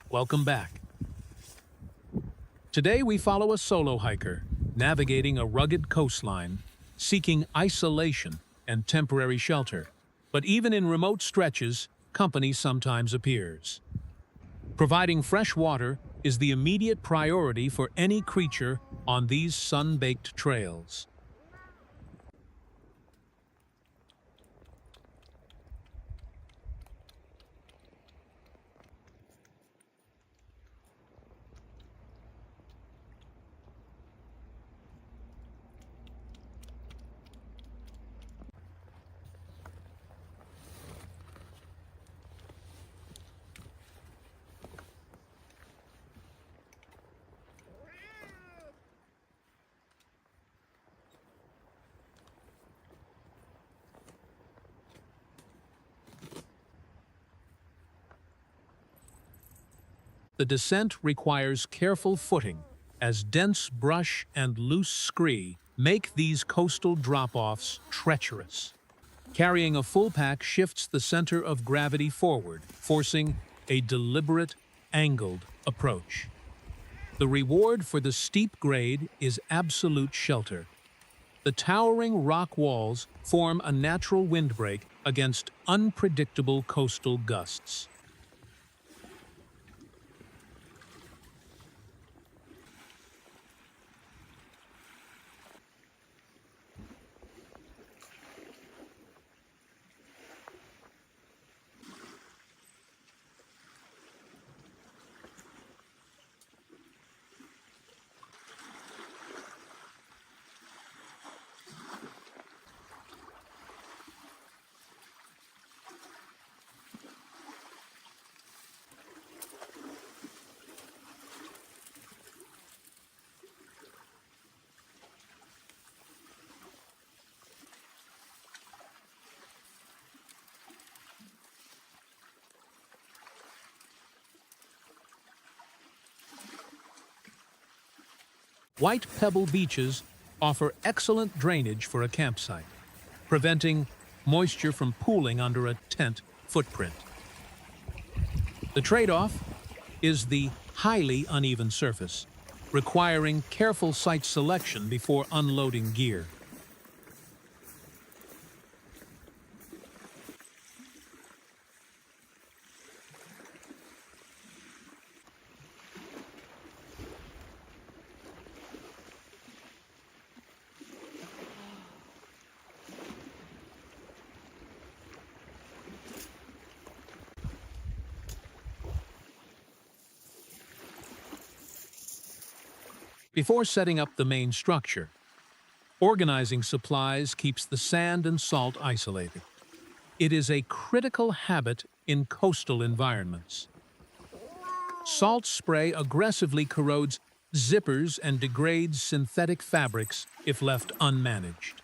Welcome back. Today we follow a solo hiker, navigating a rugged coastline, seeking isolation and temporary shelter. But even in remote stretches, company sometimes appears. Providing fresh water is the immediate priority for any creature on these sun-baked trails. The descent requires careful footing, as dense brush and loose scree make these coastal drop-offs treacherous. Carrying a full pack shifts the center of gravity forward, forcing a deliberate, angled approach. The reward for the steep grade is absolute shelter. The towering rock walls form a natural windbreak against unpredictable coastal gusts. White pebble beaches offer excellent drainage for a campsite, preventing moisture from pooling under a tent footprint. The trade-off is the highly uneven surface, requiring careful site selection before unloading gear. Before setting up the main structure, organizing supplies keeps the sand and salt isolated. It is a critical habit in coastal environments. Salt spray aggressively corrodes zippers and degrades synthetic fabrics if left unmanaged.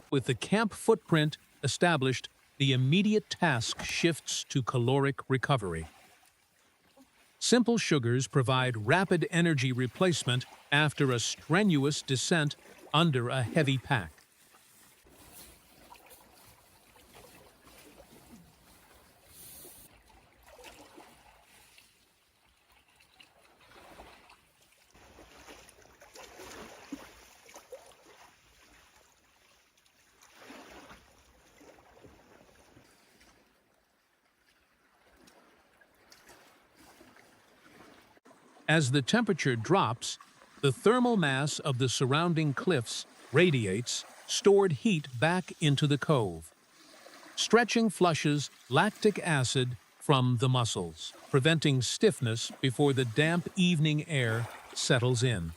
With the camp footprint established, the immediate task shifts to caloric recovery. Simple sugars provide rapid energy replacement after a strenuous descent under a heavy pack. As the temperature drops, The thermal mass of the surrounding cliffs radiates stored heat back into the cove. Stretching flushes lactic acid from the muscles, preventing stiffness before the damp evening air settles in.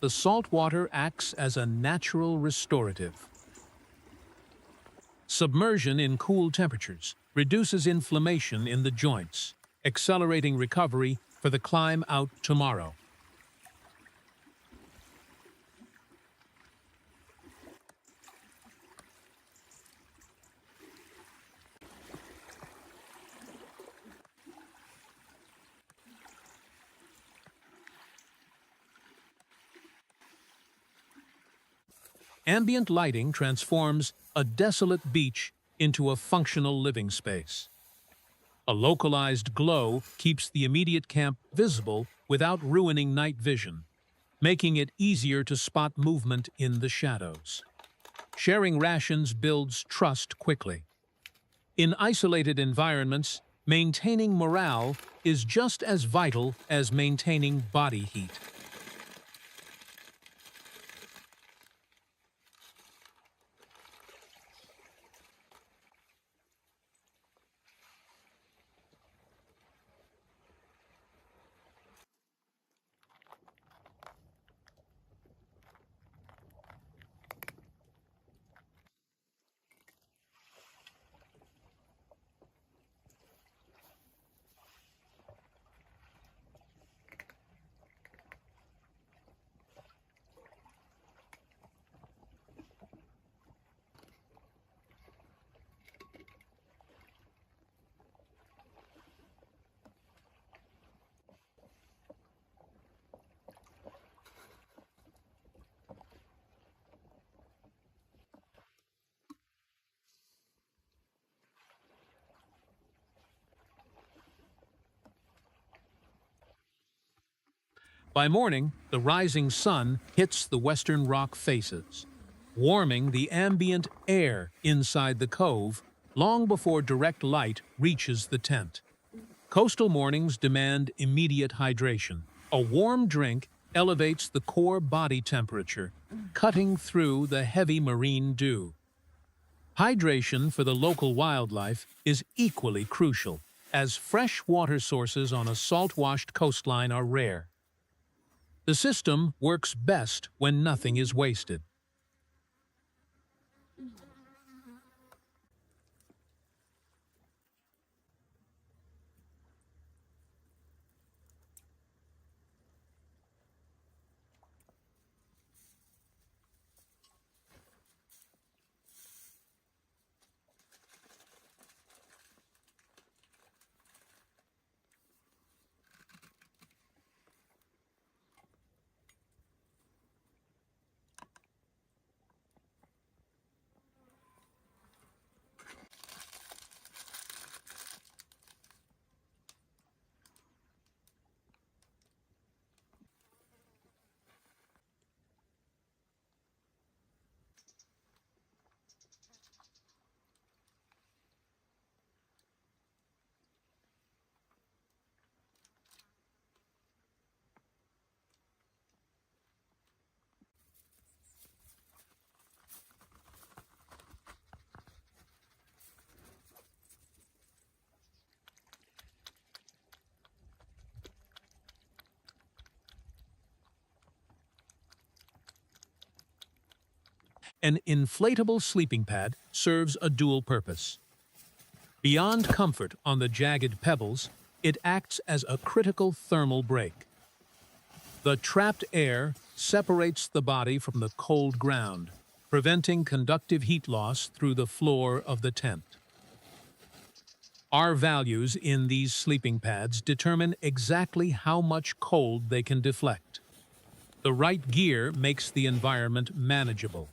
The salt water acts as a natural restorative. Submersion in cool temperatures reduces inflammation in the joints, accelerating recovery for the climb out tomorrow. Ambient lighting transforms a desolate beach into a functional living space. A localized glow keeps the immediate camp visible without ruining night vision, making it easier to spot movement in the shadows. Sharing rations builds trust quickly. In isolated environments, maintaining morale is just as vital as maintaining body heat. By morning, the rising sun hits the western rock faces, warming the ambient air inside the cove long before direct light reaches the tent. Coastal mornings demand immediate hydration. A warm drink elevates the core body temperature, cutting through the heavy marine dew. Hydration for the local wildlife is equally crucial, as fresh water sources on a salt-washed coastline are rare. The system works best when nothing is wasted. An inflatable sleeping pad serves a dual purpose. Beyond comfort on the jagged pebbles, it acts as a critical thermal break. The trapped air separates the body from the cold ground, preventing conductive heat loss through the floor of the tent. Our values in these sleeping pads determine exactly how much cold they can deflect. The right gear makes the environment manageable.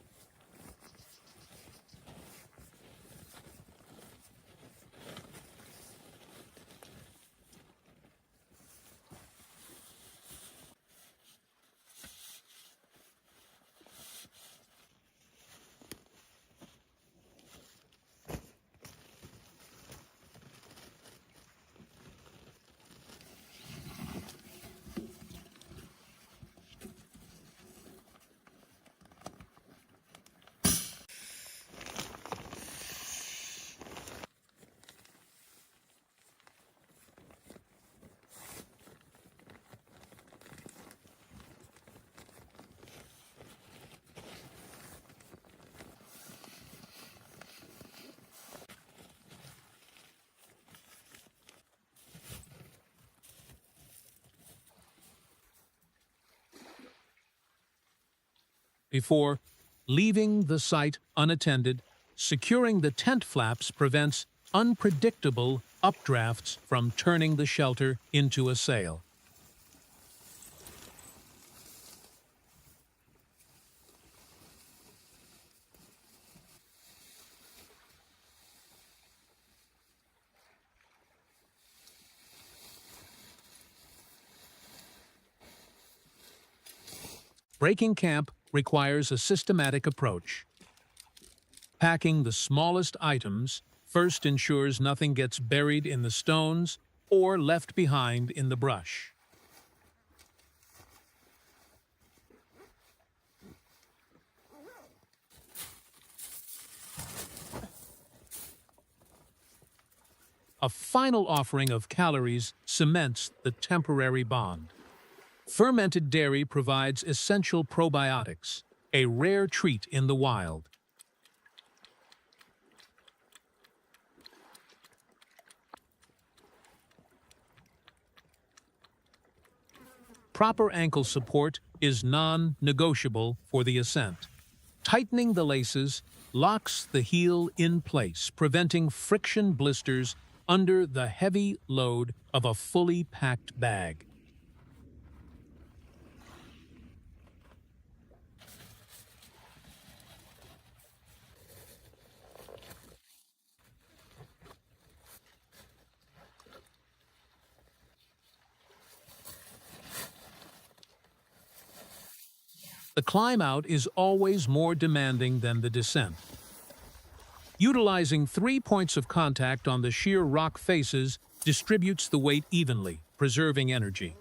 Before leaving the site unattended, securing the tent flaps prevents unpredictable updrafts from turning the shelter into a sail. Breaking camp requires a systematic approach. Packing the smallest items first ensures nothing gets buried in the stones or left behind in the brush. A final offering of calories cements the temporary bond. Fermented dairy provides essential probiotics, a rare treat in the wild. Proper ankle support is non-negotiable for the ascent. Tightening the laces locks the heel in place, preventing friction blisters under the heavy load of a fully packed bag. The climb out is always more demanding than the descent. Utilizing 3 points of contact on the sheer rock faces distributes the weight evenly, preserving energy.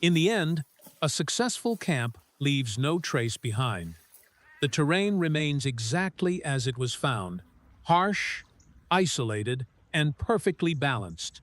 In the end, a successful camp leaves no trace behind. The terrain remains exactly as it was found, harsh, isolated, and perfectly balanced.